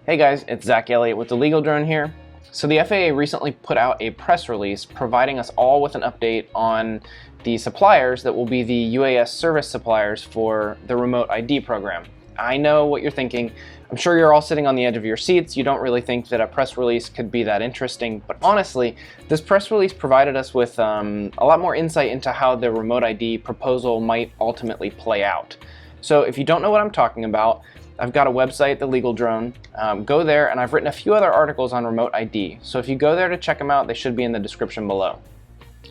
Hey guys, it's Zach Elliott with the Legal Drone here. So the FAA recently put out a press release providing us all with an update on the suppliers that will be the UAS Service Suppliers for the remote ID program. I know what you're thinking. I'm sure you're all sitting on the edge of your seats. You don't really think that a press release could be that interesting, but honestly, this press release provided us with a lot more insight into how the remote ID proposal might ultimately play out. So if you don't know what I'm talking about, I've got a website, The Legal Drone. Go there, and I've written a few other articles on remote ID. So if you go there to check them out, they should be in the description below.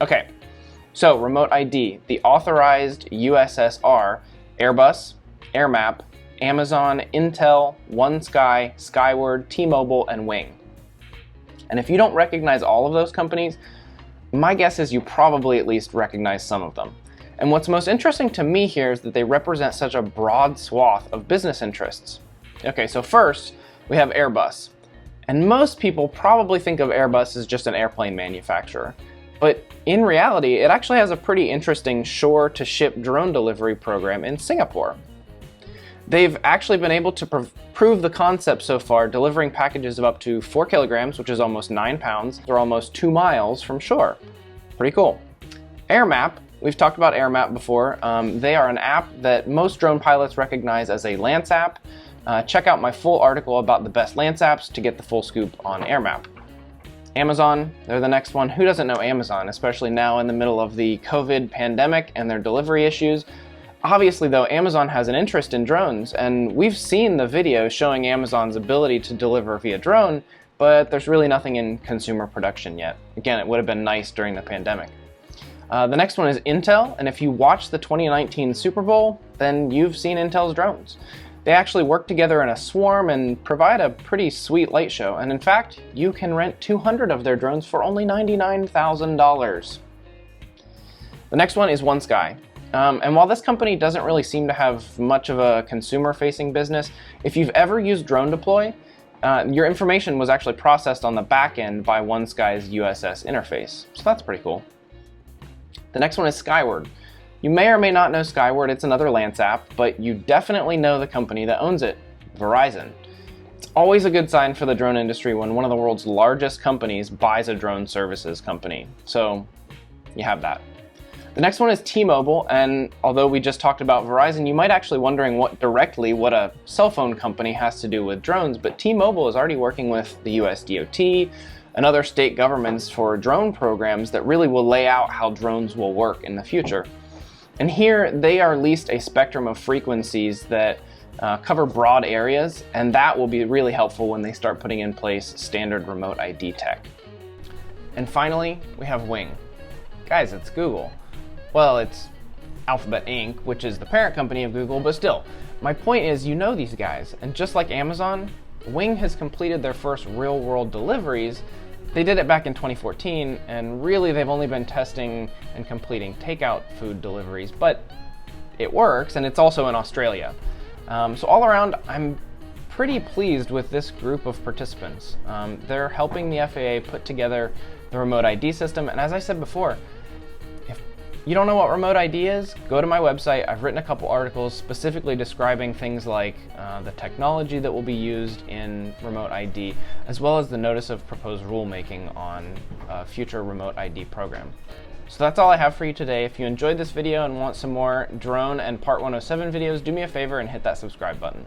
Okay, so remote ID. The authorized USSR, Airbus, AirMap, Amazon, Intel, OneSky, Skyward, TMobile, and Wing. And if you don't recognize all of those companies, my guess is you probably at least recognize some of them. And what's most interesting to me here is that they represent such a broad swath of business interests. Okay, so first, we have Airbus. And most people probably think of Airbus as just an airplane manufacturer. But in reality, it actually has a pretty interesting shore-to-ship drone delivery program in Singapore. They've actually been able to prove the concept so far, delivering packages of up to 4 kilograms, which is almost 9 pounds. They're almost 2 miles from shore. Pretty cool. AirMap. We've talked about AirMap before. They are an app that most drone pilots recognize as a Lance app. Check out my full article about the best Lance apps to get the full scoop on AirMap. Amazon, they're the next one. Who doesn't know Amazon, especially now in the middle of the COVID pandemic and their delivery issues? Obviously, though, Amazon has an interest in drones, and we've seen the video showing Amazon's ability to deliver via drone, but there's really nothing in consumer production yet. Again, it would have been nice during the pandemic. The next one is Intel, and if you watch the 2019 Super Bowl, then you've seen Intel's drones. They actually work together in a swarm and provide a pretty sweet light show, and in fact, you can rent 200 of their drones for only $99,000. The next one is OneSky. And while this company doesn't really seem to have much of a consumer-facing business, if you've ever used Drone Deploy, your information was actually processed on the back end by OneSky's USS interface, so that's pretty cool. The next one is Skyward. You may or may not know Skyward, it's another Lance app, but you definitely know the company that owns it, Verizon. It's always a good sign for the drone industry when one of the world's largest companies buys a drone services company. So you have that. The next one is T-Mobile, and although we just talked about Verizon, you might actually wondering what a cell phone company has to do with drones, but T-Mobile is already working with the US DOT, and other state governments for drone programs that really will lay out how drones will work in the future. And here they are leased a spectrum of frequencies that cover broad areas, and that will be really helpful when they start putting in place standard remote ID tech. And finally, we have Wing. Guys, it's Google. Well, it's Alphabet Inc., which is the parent company of Google, but still, my point is you know these guys, and just like Amazon, Wing has completed their first real-world deliveries. They did it back in 2014, and really they've only been testing and completing takeout food deliveries, but it works, and it's also in Australia. So all around, I'm pretty pleased with this group of participants. They're helping the FAA put together the remote ID system, and as I said before, if you don't know what remote ID is, go to my website. I've written a couple articles specifically describing things like the technology that will be used in remote ID, as well as the notice of proposed rulemaking on a future remote ID program. So that's all I have for you today. If you enjoyed this video and want some more drone and Part 107 videos, do me a favor and hit that subscribe button.